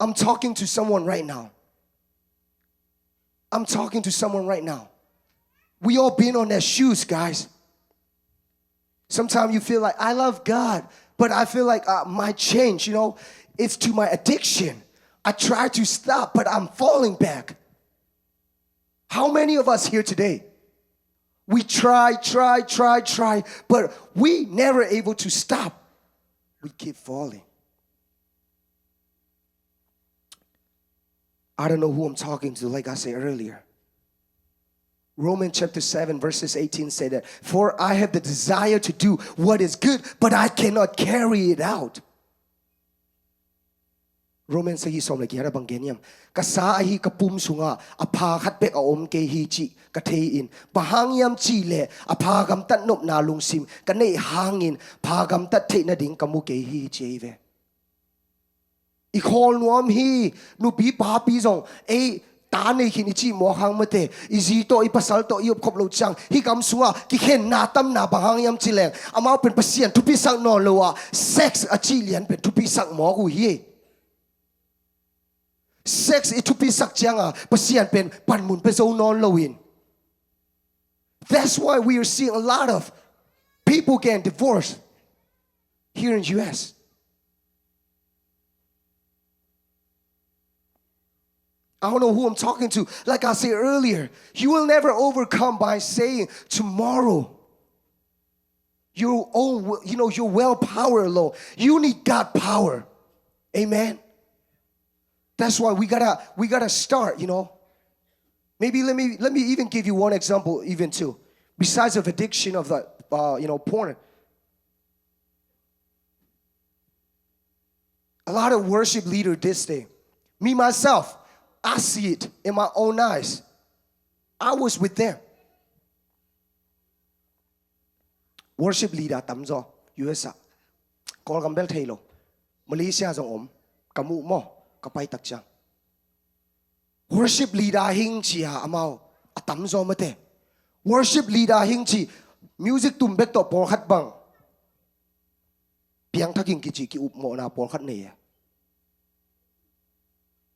I'm talking to someone right now. We all been on their shoes, guys. Sometimes you feel like I love God, but I feel like my change, it's to my addiction. I try to stop, but I'm falling back. How many of us here today? We try, but we never able to stop. We keep falling. I don't know who I'm talking to, like I said earlier. Romans chapter 7 verses 18 say that, for I have the desire to do what is good, but I cannot carry it out. Romans say som like yara bangin kasa ahi kapum sunga apa khat bek aom ke hi chi ka thein pahangyam chi le apa gam tat nop na lungsim kanei hangin phagam tat the na ding kamu ke hi chi ve I call nuam hi nu pi pa pi zong e ta nei khin chi mo hang mate I zi to I pasal to I op khop lo chang hi kam sunga ki khen na tam na pahangyam chi leng amao pen pasien tu pi sang no lo wa sex a chi lian pen tu pi sang mo ku hi sex it to be sak changa pasian pen panmun pe zo non loin. That's why we are seeing a lot of people getting divorced here in US. I don't know who I'm talking to. Like I said earlier, you will never overcome by saying tomorrow. Your own, your willpower alone. You need God power. Amen. That's why we gotta start, Maybe let me even give you one example, even too. Besides of addiction of the porn. A lot of worship leaders this day. Me myself, I see it in my own eyes. I was with them. Worship leader tamzo USA. Call gambel thelo. Malaysia zong kamu mo. Kapay takchang. Worship leader hing chia amao atam zo mate. Worship leader hing chi music tumbek to por khat bang. Piang thaking ki ki up mo na por khat ne.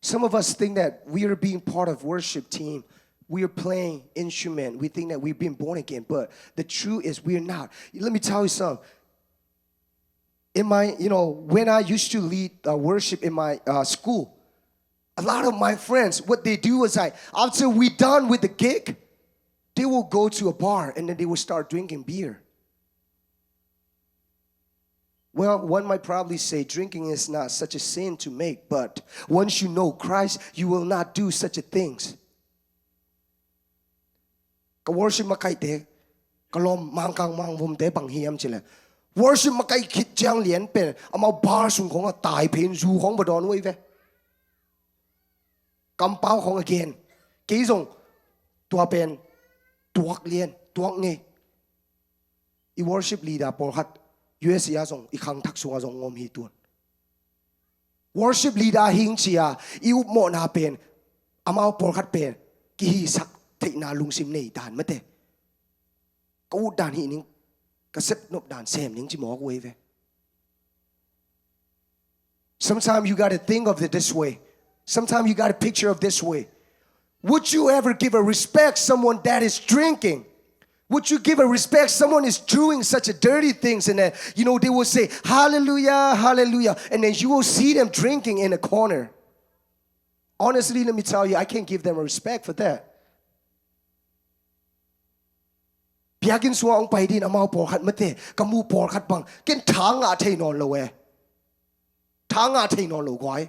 Some of us think that we are being part of worship team. We are playing instrument. We think that we've been born again, but the truth is we're not. Let me tell you something. In my, when I used to lead worship in my school, a lot of my friends, what they do is after we're done with the gig, they will go to a bar and then they will start drinking beer. Well, one might probably say drinking is not such a sin to make, but once you know Christ, you will not do such a things. Ka worship makai te, kalom mangkang mangvom te bang hiam chile. Worship makai kit jang lian pen, amao bar sung kong a tai pen zu kong badon wei ve. Kam pao kong again. Kei zong tua pen tuak lian, tuak nge. I worship leader por hat US ya zong I khang thak sunga zong ngom hi tuan. Worship leader hing chia I up mo na pen amao por hat pen ki hi sak thei na lung sim nei dan mate ko dan hi ning ka sep nop dan sem ning chi mo ko ve sometimes you got to think of it this way sometimes you got to picture of this way would you ever give a respect someone that is drinking would you give a respect someone is doing such a dirty things and then they will say hallelujah hallelujah and then you will see them drinking in a corner honestly let me tell you I can't give them a respect for that biakin suwa ang paidin amaw por khat mate kamu por khat bang ken thanga thei non lo we thanga thei non lo kwai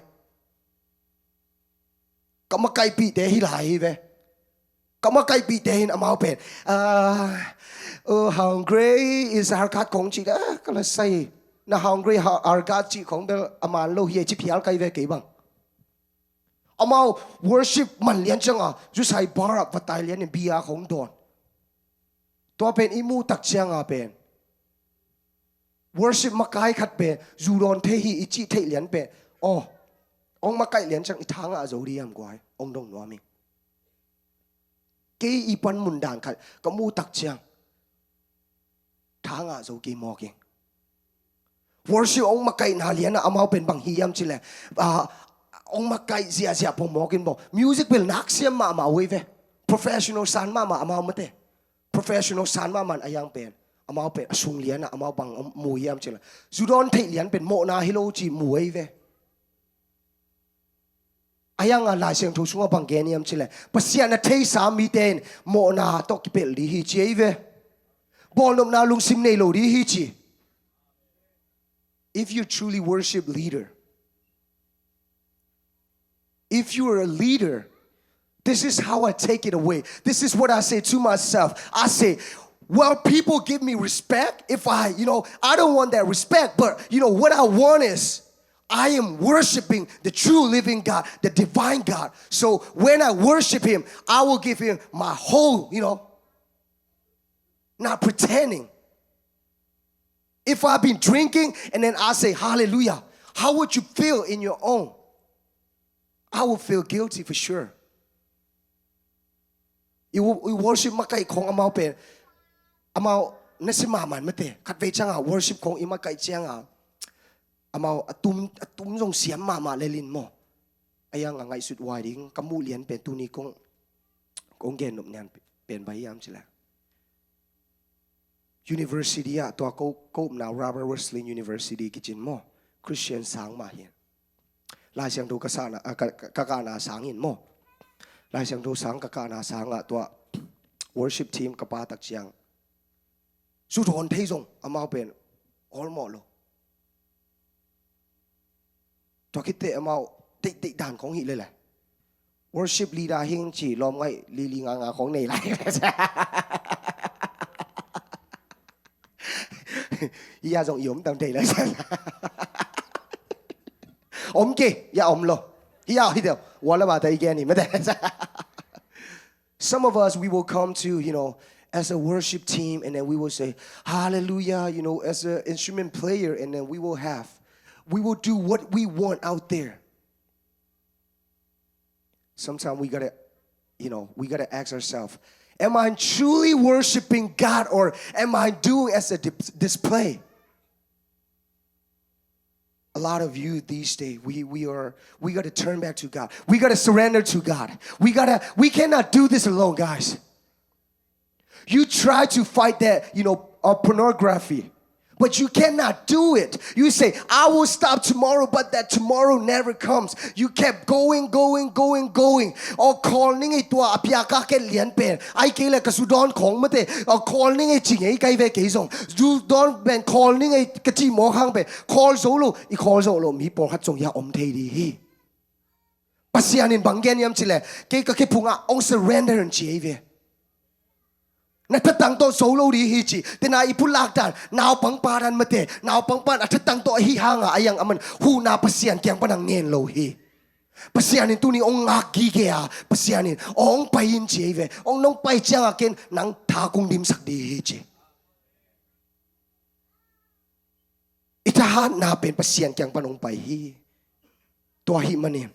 kamakai pi te hi lai ve kamakai pi te hin amaw pen hungry is har khat kong chi da kala sai na hungry har gat chi kong bel aman lo hi chi phial kai ve ke bang amaw worship man lian changa ju sai bar up patai lian bia khong don Topan imu tak siang apen worship makai khat pe zuron the hi ichi thei lian pe ong makai lian chang ithang a zori am kwai ong dong no mi ke ipan mun dan khat kamu tak siang thang a zo ki mo ki worship ong makai na lian a amau pen bang hi am chile ong makai zia pom mo kin bo music will nak siam ma we ve professional san ma amau mate professional san ma man ayang pen amau pen asung lian amau bang muyam chila zudon thei lian pen mo na hilo chi muai ve ayang a la siang thu sunga bang geniam chila pasian na thei sa mi ten mo na to ki pel di hi chi ve bolom na lung sim nei lo di hi chi if you truly worship leader if you are a leader this is how I take it away. This is what I say to myself. I say, well, people give me respect if I don't want that respect, but what I want is I am worshiping the true living God, the divine God. So when I worship Him, I will give Him my whole, not pretending. If I've been drinking and then I say hallelujah, how would you feel in your own? I will feel guilty for sure. You worship makai kong amau pen amau nasima man mate khat ve changa worship kong imakai changa amau atum jong siam ma lelin mo ayang ngai sut wai ding kamu lian pen tu ni kong gen nop nyan pen bai yam chila university a to ko na Robert Wesley University kitchen mo Christian sang ma hian la siang do ka sana ka na sangin mo lai siang do sang ka na sang a to worship team ka pa tak chiang su thon thei jong amau pen all mo lo to kite amau tik dan kong hi le la worship leader hing chi lom ngai li nga kong nei lai ya jong yom tam thei la om ke ya om lo some of us, we will come to, as a worship team, and then we will say, hallelujah, as an instrument player, and then we will do what we want out there. Sometimes we gotta ask ourselves, am I truly worshiping God, or am I doing as a display? A lot of you these days, we got to turn back to God. We got to surrender to God. We cannot do this alone, guys. You try to fight that, pornography, but you cannot do it. You say, I will stop tomorrow, but that tomorrow never comes. You kept going. Or calling it to a PICIN lian pen. I kill a kasudon kong mate. Or calling it ching a kai ve kaisong. You don't ben calling it kati mo hang be. Call solo. I call solo. Mi por hat song ya om te di hi. Pasianin bangin yam chile. Kay kakipunga ong surrender and chiave. Natatang to solo di hichi tina ipulak dan naw pangparan mate naw pangpan atatang to hi hanga ayang aman hu na pasian kyang panang nen lo hi pasianin tu ni ong ngaki kaya pasianin ong payin cheve ong nong pai chang aken nang thakung dim sak di hichi itahan na pen pasian kyang panong pai hi to hi manin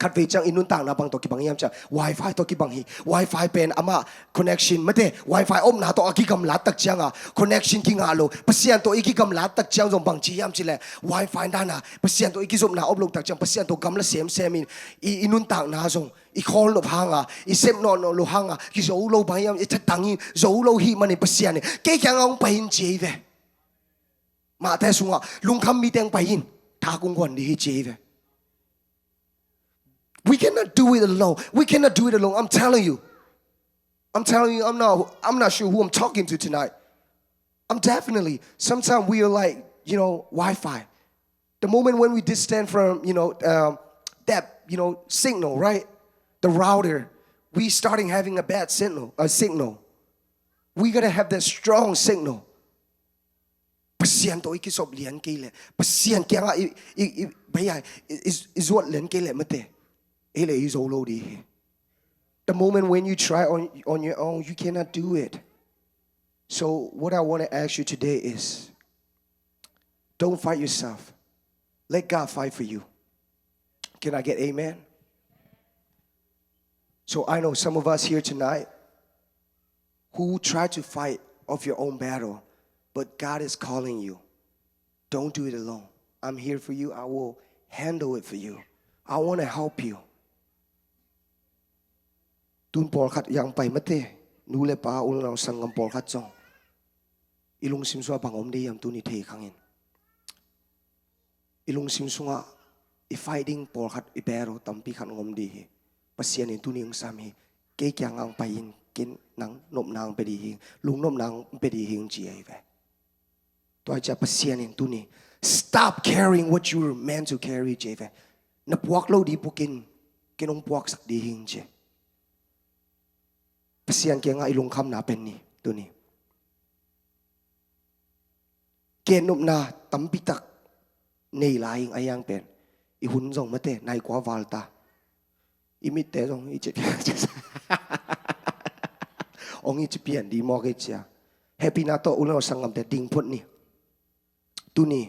คัดเวจังอินุนต่างนาบังตัวกิบังยามจะ Wi-Fi ตัวกิบังฮี Wi-Fi เป็นอามา connection ไม่ได้ Wi-Fi อมนาตัวกิกำลัดตักจังอ่ะ connection กิงาโลปัศยันตัวกิกำลัดตักจังจงบังจียามจิเล Wi-Fi ด้านน่ะปัศยันตัวกิจมนาอบลงตักจังปัศยันตัวกำลัดเสียมินอินุนต่างนาจงอีคอลลบหางอ่ะอีเซมนอนลบหางอ่ะกิโซโลบางยามอีทัดตังยิโซโลฮีมันในปัศยันเนี่ยเกี่ยงเอาไปยินเจเวมาแต่สุงอ่ะลุงคำมีแตงไปยินทากงวันดีเจเวWe cannot do it alone. We cannot do it alone. I'm telling you. I'm not sure who I'm talking to tonight. I'm definitely. Sometimes we are like, Wi-Fi. The moment when we distant from, that, signal, right? The router, we starting having a bad signal. We gotta have that strong signal. Pasiyan to ikisob lian kile. Pasiyan kaya nga baya is what lian kile mate. The moment when you try on your own, you cannot do it. So what I want to ask you today is, don't fight yourself. Let God fight for you. Can I get amen? So I know some of us here tonight who try to fight of your own battle, but God is calling you. Don't do it alone. I'm here for you. I will handle it for you. I want to help you. ตุนปอลขัดยังไปไม่เตะนูเลป้าอุลเราสังกำปอลขัดจงอีลุงซิมซัวบังอมดียามตุนิเทขังเงินอีลุงซิมซัวอีไฟดิ้งปอลขัดอีเบโรตัมปีขัดงมดีปัสยานินตุนิงสามีเกี่ยงอังไปยินกินนังนบนางไปดีหิงลุงนบนางไปดีหิงจีไอเวตัวจะปัสยานินตุนี stop carrying what you were meant to carry เจเวนับวักโลดีปุกินองปวักสักดีหิงเจเสียงเกี่ยงไอ้ลุงคำนาเป็นนี่ตัวนี้เกณฑ์นุบนาตั้มปิตักในลายไอ้ยังเป็นอีหุ่นส่งมาเตะในกว่าวาลตาอีมิเตะส่งอีจะองอีจะเปลี่ยนดีมอกเจียแฮปปี้นาโตอุลเราสังกัมแต่ดิ่งพุทธนี่ตัวนี้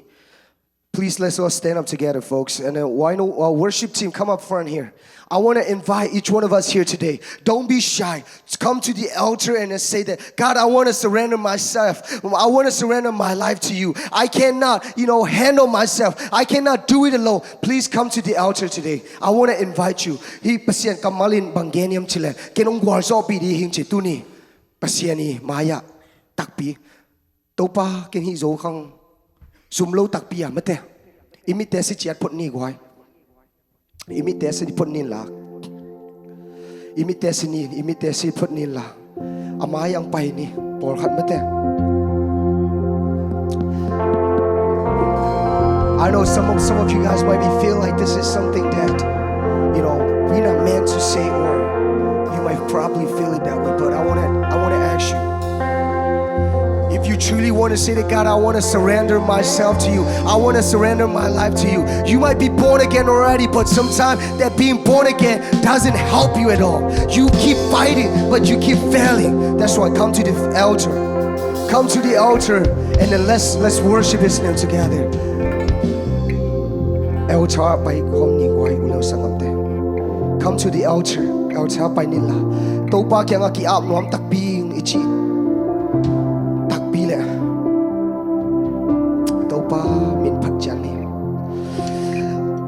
Please let's all stand up together, folks. And then why no worship team come up front here. I want to invite each one of us here today. Don't be shy. Come to the altar and say that, God, I want to surrender myself. I want to surrender my life to you. I cannot, handle myself. I cannot do it alone. Please come to the altar today. I want to invite you. Hi pasien kamalin bangin chile. Kenong guarso pi di hing chituni. Pasieni maya takpi. Topa ken hi zo kang sumlo takpia mate imite si chiat pot ni gwai imite si pot ni la imite si pot ni la ama yang pai ni por khat mate I know some of you guys might be feel like this is something that we're not meant to say, or you might probably feel it that way, but I want to ask you, if you truly want to say to God, I want to surrender myself to you, I want to surrender my life to you. You might be born again already, but sometimes that being born again doesn't help you at all. You keep fighting, but you keep failing. That's why come to the altar. Come to the altar, and then let's worship His name together. Altar by come to the altar. Altar by nila. Topa kaya nga kiap no am takbing ichi. Topa min patjani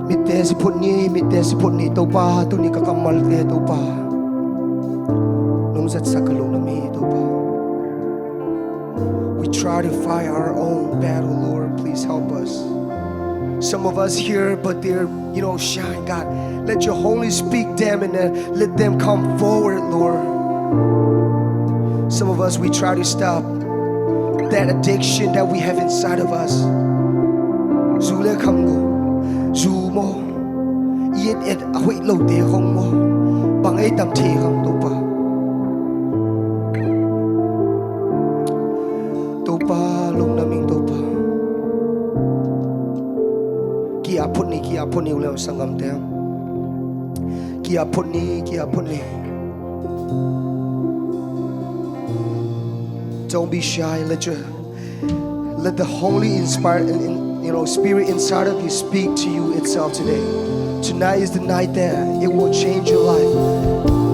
mitte si putni topa tu ni kakamal te topa nong zcccolumbus topa. We try to fight our own battle, Lord. Please help us. Some of us here, but they're shy. God, let your Holy speak them and then let them come forward, Lord. Some of us, we try to stop that addiction that we have inside of us. Zule kamgo, zumo, yet ahoy lo de hongmo, bangay tam te hang topa. Topa lungdaming topa. Kia putni ulam sangam tem. Kia putni. Don't be shy. Let the Holy spirit inside of you speak to you itself today. Tonight is the night that it will change your life.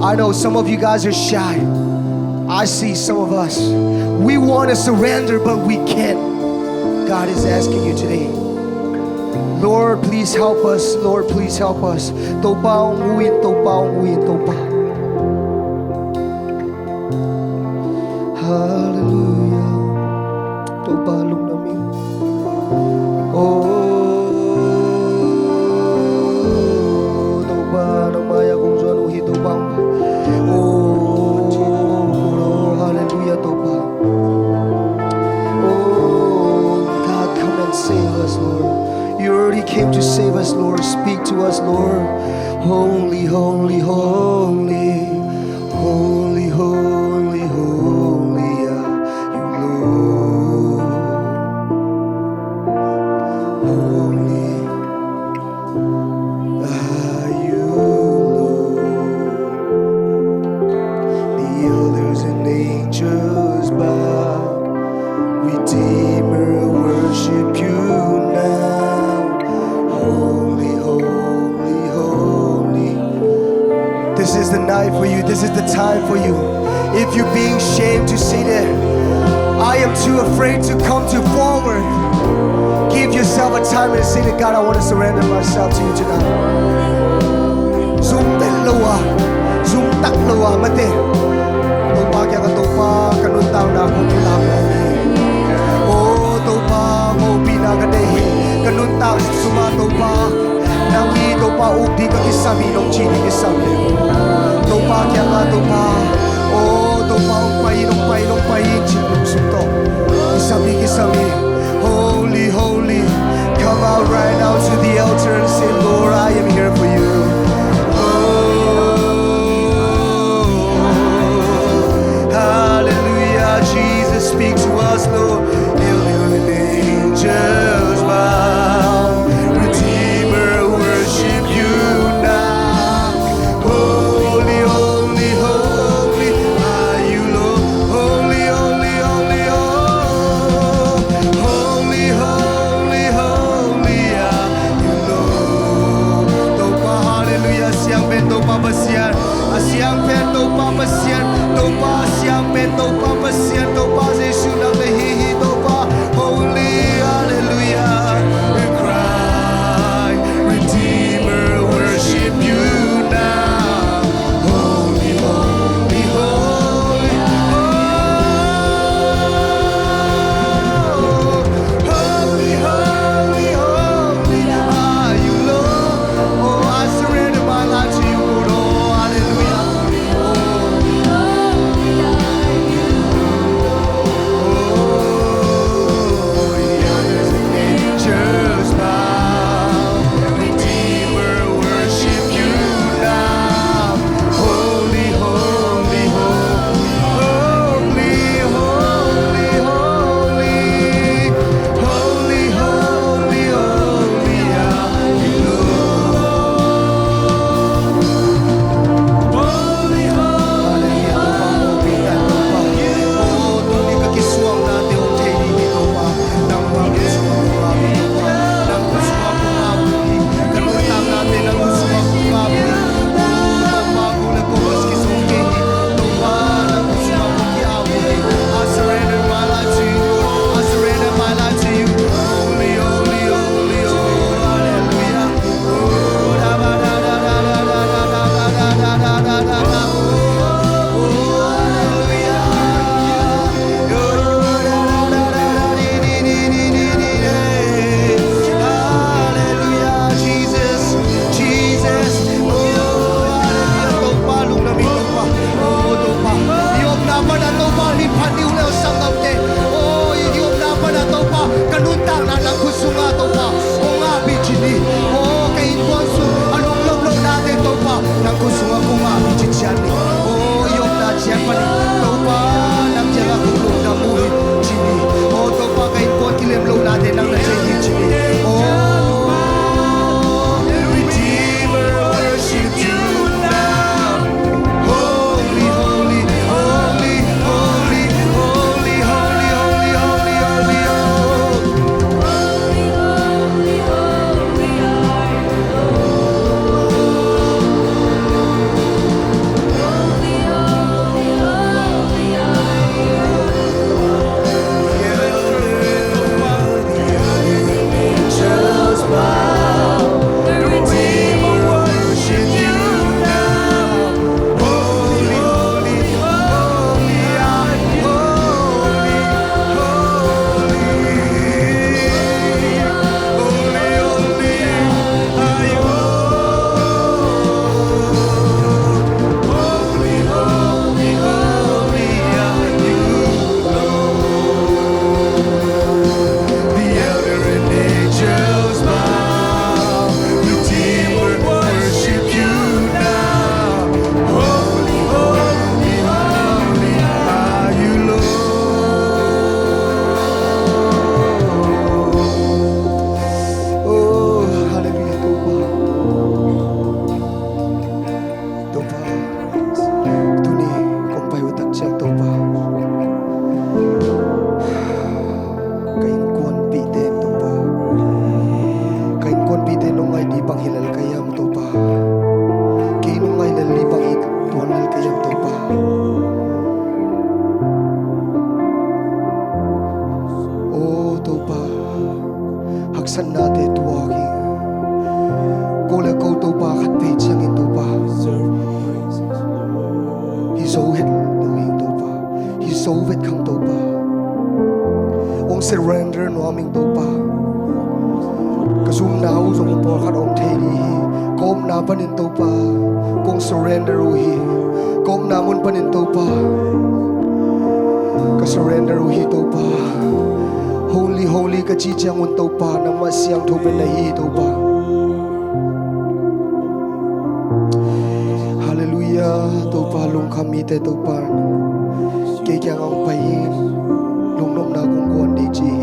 I know some of you guys are shy. I see some of us. We want to surrender, but we can't. God is asking you today. Lord, please help us. Lord, please help us. Topa nguin, topa nguin, topa. Hallelujah. Topa lungdam. Oh, topa namaya kung saan uhi topang. Oh, hallelujah, topa. Oh, God, come and save us, Lord. You already came to save us, Lord. Speak to us, Lord. Holy, holy, holy, holy, holy, holy are you, Lord. Holy are you, Lord. The elders and angels bow. Redeemer, worship you now. Holy, holy, holy. This is the night for you. This is the time for you. If you're being shamed to say that I am too afraid to come to forward, give yourself a time and say that God, I want to surrender myself to you tonight. Zoom lowa, zoom tak lowa mate. Topa kya ka topa kanun tao na ko kilam. Oh topa mo pinagadehi kanun tao suma topa nangi topa ukdi ka kisami nong chini kisami. Topa kya ka topa. Oh topa nong pai chinong sunto. Kisami kisami. Holy, holy. Come out right now to the altar and say, Lord, I am here for you. Hallelujah, Jesus, speak to us, Lord. Alien angels bow, Redeemer, worship you now. Holy, holy, holy are you, Lord. Holy, holy, holy, holy, holy, holy are you, Lord. surrender no aming topa kasum nau zong por khat ong thei ni kom na panin topa kong surrender hi kom na mun panin topa ka surrender hi topa holy holy ka chi chang un topa nang ma siang thopen na hi topa hallelujah topa lung khami te topa ke kyang ong pai lung nom na kong kon di chi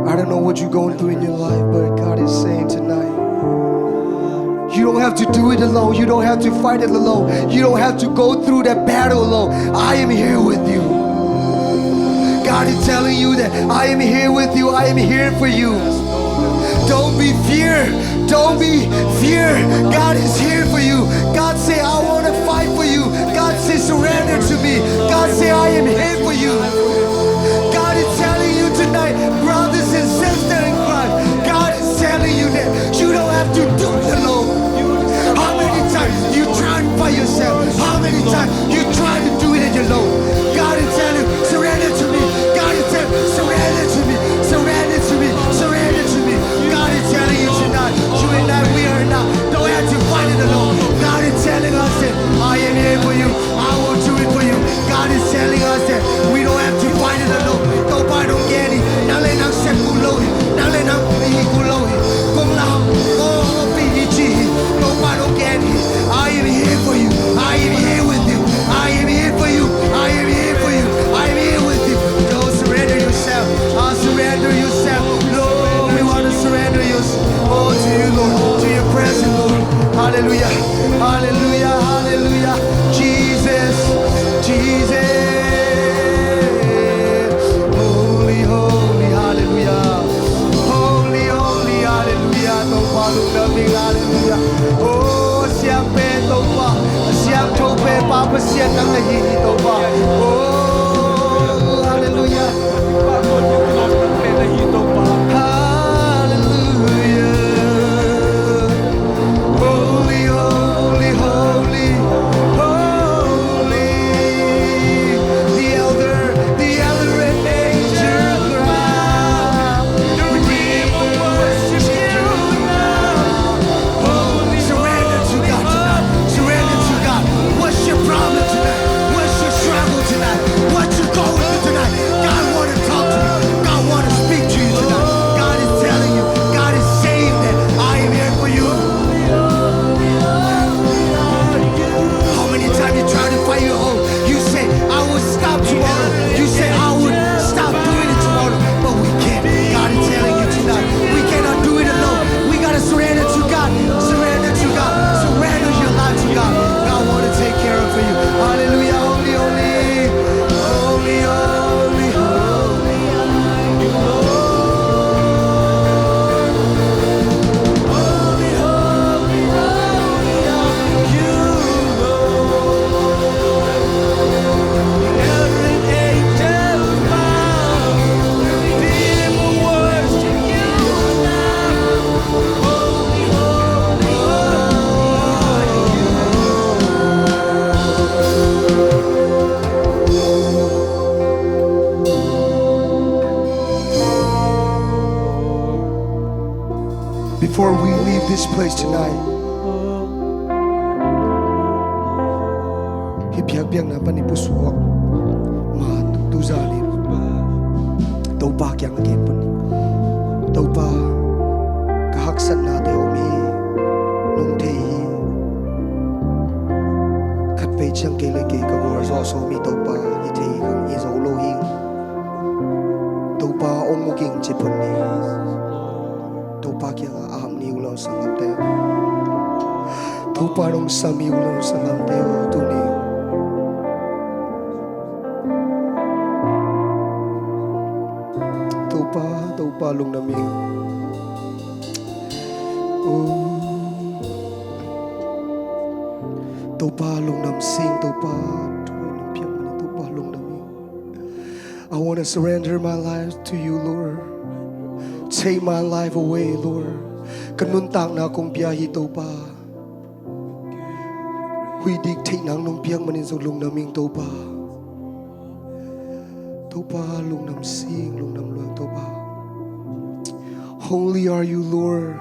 I don't know what you're going through in your life, but God is saying tonight, you don't have to do it alone. You don't have to fight it alone. You don't have to go through that battle alone. I am here with you. God is telling you that I am here with you. I am here for you. Don't be fear. Don't be fear. God is here for you. God say, I want to fight for you. God say, surrender to me. God say, I am here for you. God is telling you tonight, brothers and sisters in Christ, God is telling you that you don't have to do it alone. How many times you tried by yourself? How many times you tried to do it alone? God is telling you, surrender to me. God is telling you, surrender to me. Surrender to me. Surrender to me. God is telling you tonight, you and I, we are not. Don't have to fight it alone. God is telling us that I am here for you. I will do it for you. God is telling us that we don't have to fight it alone. Topan don't get it. Now let us set kulohi. Now let us be kulohi. Kung lao, oh, PICIN. Topan don't get it. I am here for you. I am here with you. I am here for you. I am here for you. I am here with you. Don't surrender yourself. Surrender yourself. Lord, we want to surrender yourself. Oh, to you, Lord. To your presence, Lord. Hallelujah. Hallelujah. Hallelujah. Jesus. Jesus. Holy, holy. Hallelujah. Holy, holy. Hallelujah. Topa lungdam hallelujah. Oh, siang pe topa. Siang tope papa siang nang lahi topa. Oh, hallelujah. Hallelujah. Holy, holy, holy, holy. The elder and angel cry. Redeem and worship you now. Holy, surrender to God tonight. Surrender to God. What's your problem tonight? What's your struggle tonight? What you going through tonight? God want to talk to you. God want to speak to you tonight. God is telling you. God is saying that I am here for you. How many times you try to fight your own? You say, I will stop tomorrow. You say, I would stop doing it tomorrow. But we can't. God is telling you tonight. We cannot do it alone. We got to surrender to God. Surrender to God. Surrender your life to God. God want to take care of you. Hallelujah. Holy, holy. Holy, holy, holy. Holy, holy, holy are you, Lord. Every angel bow, people worship you now. Holy, holy, Before we leave this place tonight, biakpiakna panipusuak ma tuzali topa kyang again pun topa kahaksan na te omi nung te khat pe chang ke le ke ka war zo so mi topa hi te kang i zo lo hing topa omuking chipun ni topa kyang aham ni ulo sangam te topa nong sami ulo sangam te o tu ni topa lungdam topa lungdam sing topa lungdam. I want to surrender my life to you, Lord. Take my life away, Lord. Kanuntang na kong biyahe topa. Hui dik thei nang nong piang manin zo lungdaming topa. Topa lungnam sing lungnam luang topa. Holy are you, Lord.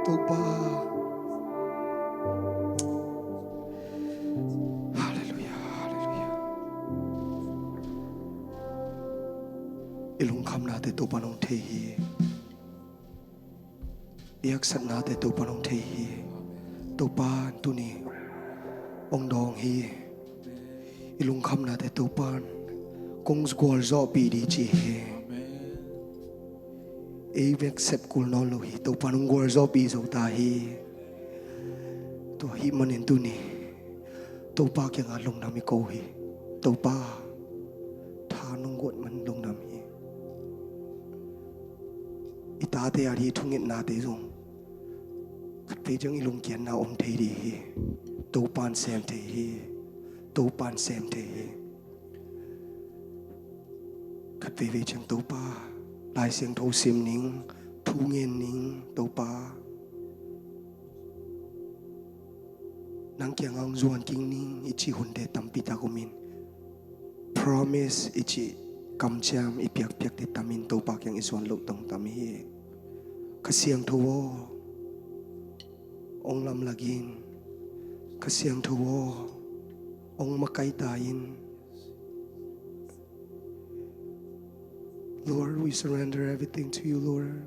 Topa. Hallelujah, hallelujah. Ilung kham na te topa nong thei hi. Iyak sat na te topa nong thei hi. Topa tu ni ong dong hi. Ilung kham na te topan kong sgol zo pi di chi hi. Evek sep kul no lo hi topan ong gol zo pi zo ta hi. To hi manin tu ni topa kya nga long nami ko hi. Topa tha nong got man long nam hi. Ita te ari thungit na te zong. Khat pe jang ilung kian na om thei di hi. Topan sem te hi. Topan sem te hi. Khat pe ve chang topa lai siang tho sim ning thu ngien ning topa nang kyang ang zuan king ning ichi hunde tampi ta kumin promise ichi kamcham ipiak piak te tamin topa kyang isuan lo tong tam hi kasiang tho ong lam lagin kasiang tho ong makai tain. Lord, we surrender everything to you, Lord.